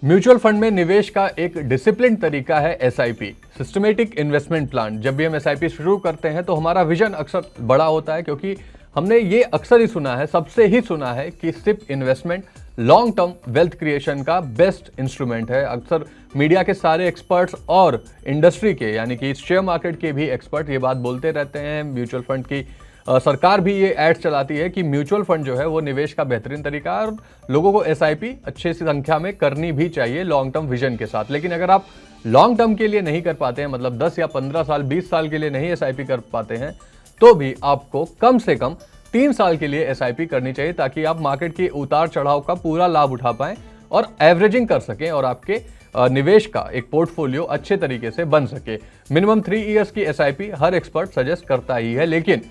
Mutual fund में निवेश का एक डिसिप्लिन तरीका है एसआईपी, सिस्टमेटिक इन्वेस्टमेंट प्लान। जब भी हम एसआईपी शुरू करते हैं तो हमारा विजन अक्सर बड़ा होता है, क्योंकि हमने ये अक्सर ही सुना है, सबसे ही सुना है कि SIP investment long term wealth creation का बेस्ट इंस्ट्रूमेंट है। अक्सर मीडिया के सारे एक्सपर्ट्स और इंडस्ट्री के यानी कि शेयर मार्केट के भी एक्सपर्ट ये बात बोलते रहते हैं। म्यूचुअल फंड की सरकार भी ये एड्स चलाती है कि म्यूचुअल फंड जो है वो निवेश का बेहतरीन तरीका है और लोगों को एसआईपी अच्छी संख्या में करनी भी चाहिए लॉन्ग टर्म विजन के साथ। लेकिन अगर आप लॉन्ग टर्म के लिए नहीं कर पाते हैं, मतलब 10 या 15 साल 20 साल के लिए नहीं एसआईपी कर पाते हैं, तो भी आपको कम से कम 3 साल के लिए एसआईपी करनी चाहिए, ताकि आप मार्केट के उतार चढ़ाव का पूरा लाभ उठा पाएं और एवरेजिंग कर सकें और आपके निवेश का एक पोर्टफोलियो अच्छे तरीके से बन सके। मिनिमम 3 इयर्स की एसआईपी हर एक्सपर्ट सजेस्ट करता ही है, लेकिन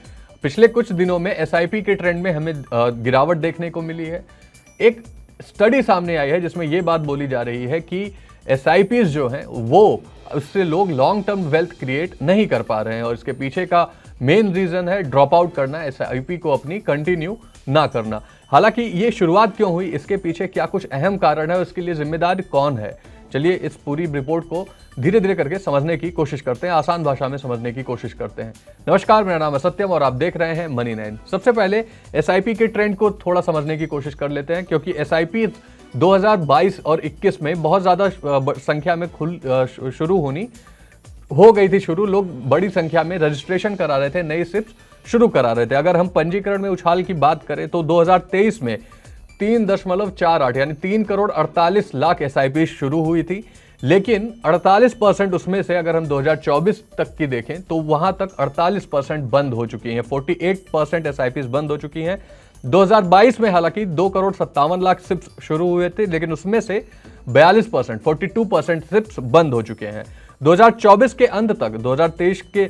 पिछले कुछ दिनों में एसआईपी के ट्रेंड में हमें गिरावट देखने को मिली है। एक स्टडी सामने आई है जिसमें यह बात बोली जा रही है कि एसआईपीज जो हैं वो उससे लोग लॉन्ग टर्म वेल्थ क्रिएट नहीं कर पा रहे हैं और इसके पीछे का मेन रीजन है ड्रॉप आउट करना, एसआईपी को अपनी कंटिन्यू ना करना। हालांकि ये शुरुआत क्यों हुई, इसके पीछे क्या कुछ अहम कारण है, उसके लिए जिम्मेदार कौन है, चलिए इस पूरी रिपोर्ट को धीरे धीरे करके समझने की कोशिश करते हैं, आसान भाषा में समझने की कोशिश करते हैं। नमस्कार, मेरा नाम है सत्यम और आप देख रहे हैं मनी 9। सबसे पहले एसआईपी के ट्रेंड को थोड़ा समझने की कोशिश कर लेते हैं, क्योंकि एसआईपी 2022 और 21 में बहुत ज़्यादा संख्या में शुरू हो गई थी। लोग बड़ी संख्या में रजिस्ट्रेशन करा रहे थे, नई सिप्स शुरू करा रहे थे। अगर हम पंजीकरण में उछाल की बात करें तो 2023 में 3.48 यानी 3 करोड़ 48 लाख एसआईपी शुरू हुई थी, लेकिन 48% उसमें से अगर हम 2024 तक की देखें तो वहां तक 48% बंद हो चुकी हैं, 48% एसआईपी बंद हो चुकी हैं। 2022 में हालांकि 2 करोड़ 57 लाख सिप्स शुरू हुए थे, लेकिन उसमें से 42% सिप्स बंद हो चुके हैं। 2024 के अंत तक 2023 के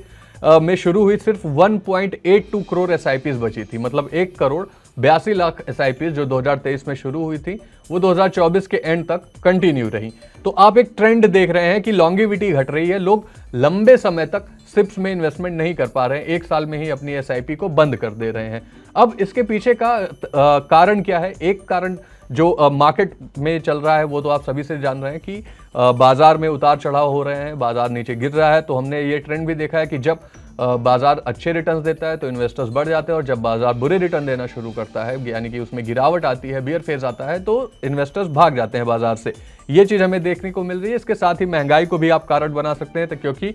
में शुरू हुई सिर्फ 1.82 करोड़ एसआईपीज बची थी, मतलब 1 करोड़ 82 लाख एसआईपीज जो 2023 में शुरू हुई थी वो 2024 के एंड तक कंटिन्यू रही। तो आप एक ट्रेंड देख रहे हैं कि लॉन्गिविटी घट रही है, लोग लंबे समय तक सिप्स में इन्वेस्टमेंट नहीं कर पा रहे हैं, 1 साल में ही अपनी एसआईपी को बंद कर दे रहे हैं। अब इसके पीछे का कारण क्या है? एक कारण जो मार्केट में चल रहा है वो तो आप सभी से जान रहे हैं कि बाजार में उतार चढ़ाव हो रहे हैं, बाजार नीचे गिर रहा है। तो हमने ये ट्रेंड भी देखा है कि जब बाजार अच्छे रिटर्न्स देता है तो इन्वेस्टर्स बढ़ जाते हैं और जब बाजार बुरे रिटर्न देना शुरू करता है, यानी कि उसमें गिरावट आती है, बियर फेज आता है, तो इन्वेस्टर्स भाग जाते हैं बाजार से। ये चीज़ हमें देखने को मिल रही है। इसके साथ ही महंगाई को भी आप कारण बना सकते हैं, तो क्योंकि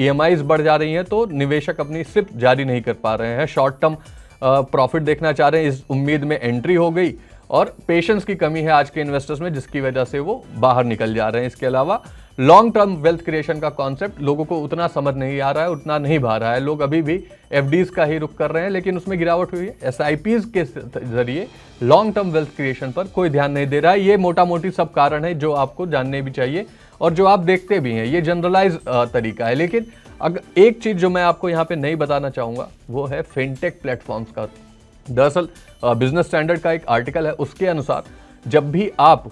ईएमआईज बढ़ जा रही हैं तो निवेशक अपनी सिप जारी नहीं कर पा रहे हैं, शॉर्ट टर्म प्रॉफिट देखना चाह रहे हैं, इस उम्मीद में एंट्री हो गई और पेशेंस की कमी है आज के इन्वेस्टर्स में, जिसकी वजह से वो बाहर निकल जा रहे हैं। इसके अलावा लॉन्ग टर्म वेल्थ क्रिएशन का कॉन्सेप्ट लोगों को उतना समझ नहीं आ रहा है, उतना नहीं भा रहा है। लोग अभी भी एफडीज का ही रुख कर रहे हैं, लेकिन उसमें गिरावट हुई है। एसआईपीज के जरिए लॉन्ग टर्म वेल्थ क्रिएशन पर कोई ध्यान नहीं दे रहा है। ये मोटा मोटी सब कारण है जो आपको जानने भी चाहिए और जो आप देखते भी हैं। ये जनरलाइज तरीका है, लेकिन अगर एक चीज जो मैं आपको यहाँ पे नहीं बताना चाहूँगा वो है फिनटेक प्लेटफॉर्म्स का। दरअसल बिजनेस स्टैंडर्ड का एक आर्टिकल है, उसके अनुसार जब भी आप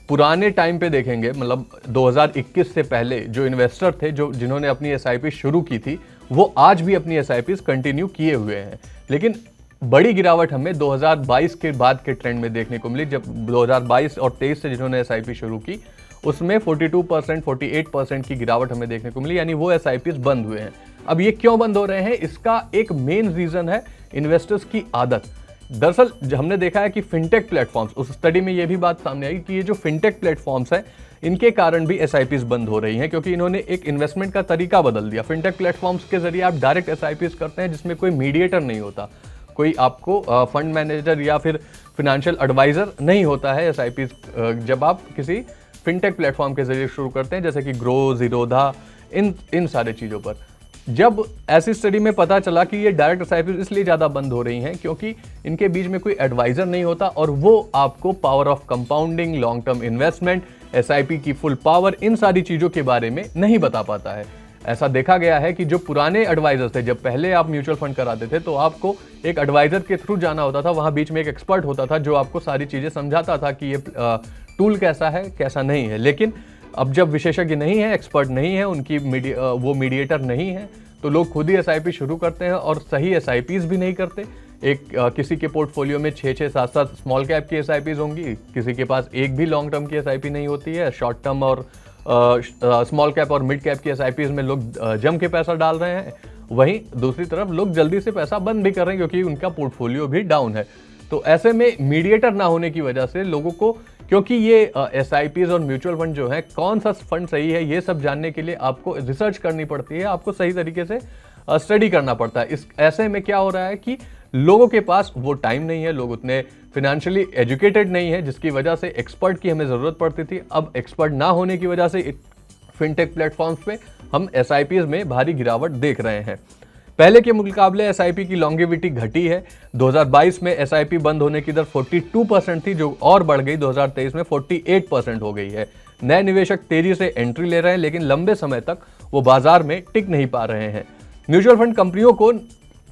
पुराने टाइम पे देखेंगे, मतलब 2021 से पहले जो इन्वेस्टर थे जिन्होंने अपनी एसआईपी शुरू की थी, वो आज भी अपनी एसआईपी कंटिन्यू किए हुए हैं। लेकिन बड़ी गिरावट हमें 2022 के बाद के ट्रेंड में देखने को मिली। जब 2022 और 23 से जिन्होंने एसआईपी शुरू की उसमें 42% 48% की गिरावट हमें देखने को मिली, यानी वो एसआईपीज बंद हुए हैं। अब ये क्यों बंद हो रहे हैं? इसका एक मेन रीजन है इन्वेस्टर्स की आदत। दरअसल हमने देखा है कि फिनटेक प्लेटफॉर्म्स, उस स्टडी में ये भी बात सामने आई कि ये जो फिनटेक प्लेटफॉर्म्स हैं इनके कारण भी एसआईपीज बंद हो रही हैं, क्योंकि इन्होंने एक इन्वेस्टमेंट का तरीका बदल दिया। फिनटेक प्लेटफॉर्म्स के जरिए आप डायरेक्ट एसआईपीज करते हैं जिसमें कोई मीडिएटर नहीं होता, कोई आपको फंड मैनेजर या फिर फिनेंशियल एडवाइजर नहीं होता है। एसआईपीज जब आप किसी फिनटेक प्लेटफॉर्म के जरिए शुरू करते हैं, जैसे कि ग्रो, जीरोधा, इन सारे चीज़ों पर, जब ऐसी स्टडी में पता चला कि ये डायरेक्ट एसआईपी इसलिए ज़्यादा बंद हो रही हैं क्योंकि इनके बीच में कोई एडवाइजर नहीं होता और वो आपको power of compounding, long term investment, SIP की फुल पावर, इन सारी चीज़ों के बारे में नहीं बता पाता है। ऐसा देखा गया है कि जो पुराने एडवाइजर्स थे, जब पहले आप म्यूचुअल फंड कराते थे तो आपको एक एडवाइजर के थ्रू जाना होता था, वहाँ बीच में एक एक्सपर्ट होता था जो आपको सारी चीज़ें समझाता था कि ये टूल कैसा है कैसा नहीं है। लेकिन अब जब विशेषज्ञ नहीं है, एक्सपर्ट नहीं है, उनकी वो मीडिएटर नहीं है, तो लोग खुद ही एसआईपी शुरू करते हैं और सही एसआईपीज भी नहीं करते, किसी के पोर्टफोलियो में 6-6, 7-7 स्मॉल कैप की एसआईपीज होंगी, किसी के पास एक भी लॉन्ग टर्म की एसआईपी नहीं होती है। शॉर्ट टर्म और स्मॉल कैप और मिड कैप की एसआईपीज में लोग जम के पैसा डाल रहे हैं, वहीं दूसरी तरफ लोग जल्दी से पैसा बंद भी कर रहे हैं क्योंकि उनका पोर्टफोलियो भी डाउन है। तो ऐसे में मीडिएटर ना होने की वजह से लोगों को, क्योंकि ये एसआईपीज और म्यूचुअल फंड जो है, कौन सा फंड सही है ये सब जानने के लिए आपको रिसर्च करनी पड़ती है, आपको सही तरीके से स्टडी करना पड़ता है। इस ऐसे में क्या हो रहा है कि लोगों के पास वो टाइम नहीं है, लोग उतने फिनेंशियली एजुकेटेड नहीं है, जिसकी वजह से एक्सपर्ट की हमें ज़रूरत पड़ती थी। अब एक्सपर्ट ना होने की वजह से फिनटेक प्लेटफॉर्म्स पे हम एसआईपीज में भारी गिरावट देख रहे हैं। पहले के मुकाबले एसआईपी की लॉन्गेविटी घटी है। 2022 में एसआईपी बंद होने की दर 42% थी, जो और बढ़ गई 2023 में 48% हो गई है। नए निवेशक तेजी से एंट्री ले रहे हैं, लेकिन लंबे समय तक वो बाजार में टिक नहीं पा रहे हैं। म्यूचुअल फंड कंपनियों को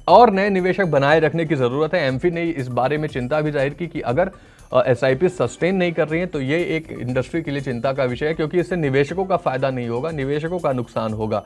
और नए निवेशक बनाए रखने की जरूरत है। एमफी ने इस बारे में चिंता भी जाहिर की कि अगर एसआईपी सस्टेन नहीं कर रही है तो ये एक इंडस्ट्री के लिए चिंता का विषय है, क्योंकि इससे निवेशकों का फायदा नहीं होगा, निवेशकों का नुकसान होगा।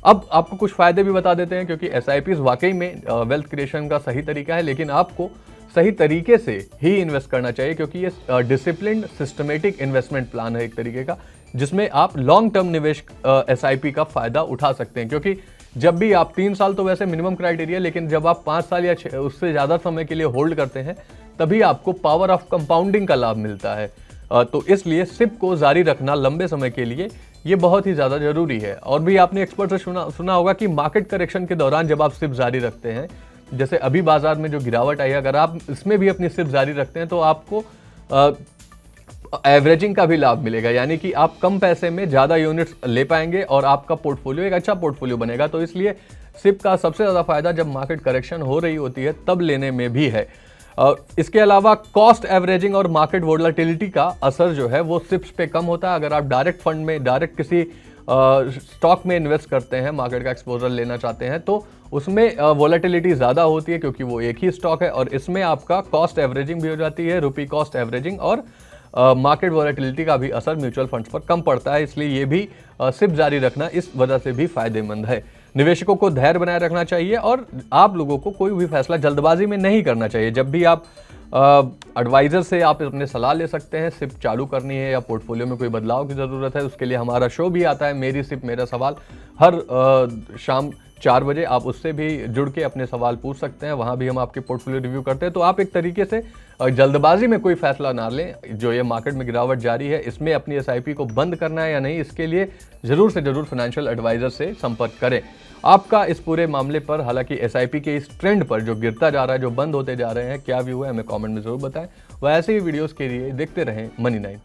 अब आपको कुछ फायदे भी बता देते हैं, क्योंकि एसआईपीज वाकई में वेल्थ क्रिएशन का सही तरीका है, लेकिन आपको सही तरीके से ही इन्वेस्ट करना चाहिए, क्योंकि ये डिसिप्लिन्ड सिस्टमेटिक इन्वेस्टमेंट प्लान है एक तरीके का, जिसमें आप लॉन्ग टर्म निवेश एसआईपी का फायदा उठा सकते हैं। क्योंकि जब भी आप 3 साल तो वैसे मिनिमम क्राइटेरिया, लेकिन जब आप 5 साल या उससे ज़्यादा समय के लिए होल्ड करते हैं, तभी आपको पावर ऑफ कंपाउंडिंग का लाभ मिलता है। तो इसलिए सिप को जारी रखना लंबे समय के लिए ये बहुत ही ज़्यादा जरूरी है। और भी आपने एक्सपर्ट से सुना होगा कि मार्केट करेक्शन के दौरान जब आप सिप जारी रखते हैं, जैसे अभी बाजार में जो गिरावट आई है, अगर आप इसमें भी अपनी सिप जारी रखते हैं तो आपको एवरेजिंग का भी लाभ मिलेगा, यानी कि आप कम पैसे में ज़्यादा यूनिट्स ले पाएंगे और आपका पोर्टफोलियो एक अच्छा पोर्टफोलियो बनेगा। तो इसलिए सिप का सबसे ज़्यादा फायदा जब मार्केट करेक्शन हो रही होती है तब लेने में भी है। इसके अलावा कॉस्ट एवरेजिंग और मार्केट वोलेटिलिटी का असर जो है वो सिप्स पे कम होता है। अगर आप डायरेक्ट फंड में, डायरेक्ट किसी स्टॉक में इन्वेस्ट करते हैं, मार्केट का एक्सपोजर लेना चाहते हैं, तो उसमें वोलेटिलिटी ज़्यादा होती है, क्योंकि वो एक ही स्टॉक है, और इसमें आपका कॉस्ट एवरेजिंग भी हो जाती है, रुपी कॉस्ट एवरेजिंग, और मार्केट वोलेटिलिटी का भी असर म्यूचुअल फंड्स पर कम पड़ता है। इसलिए ये भी सिप जारी रखना इस वजह से भी फायदेमंद है। निवेशकों को धैर्य बनाए रखना चाहिए और आप लोगों को कोई भी फैसला जल्दबाजी में नहीं करना चाहिए। जब भी आप एडवाइजर से आप अपने सलाह ले सकते हैं, सिप चालू करनी है या पोर्टफोलियो में कोई बदलाव की ज़रूरत है, उसके लिए हमारा शो भी आता है, मेरी सिप मेरा सवाल, हर शाम 4 बजे आप उससे भी जुड़ के अपने सवाल पूछ सकते हैं। वहाँ भी हम आपके पोर्टफोलियो रिव्यू करते हैं। तो आप एक तरीके से जल्दबाजी में कोई फैसला ना लें। जो ये मार्केट में गिरावट जारी है, इसमें अपनी एसआईपी को बंद करना है या नहीं, इसके लिए ज़रूर से ज़रूर फाइनेंशियल एडवाइज़र से संपर्क करें। आपका इस पूरे मामले पर, हालांकि एसआईपी के इस ट्रेंड पर जो गिरता जा रहा है, जो बंद होते जा रहे हैं, क्या व्यू है, हमें कमेंट में ज़रूर बताएं। वह ऐसे ही वीडियोज़ के लिए देखते रहें मनी9।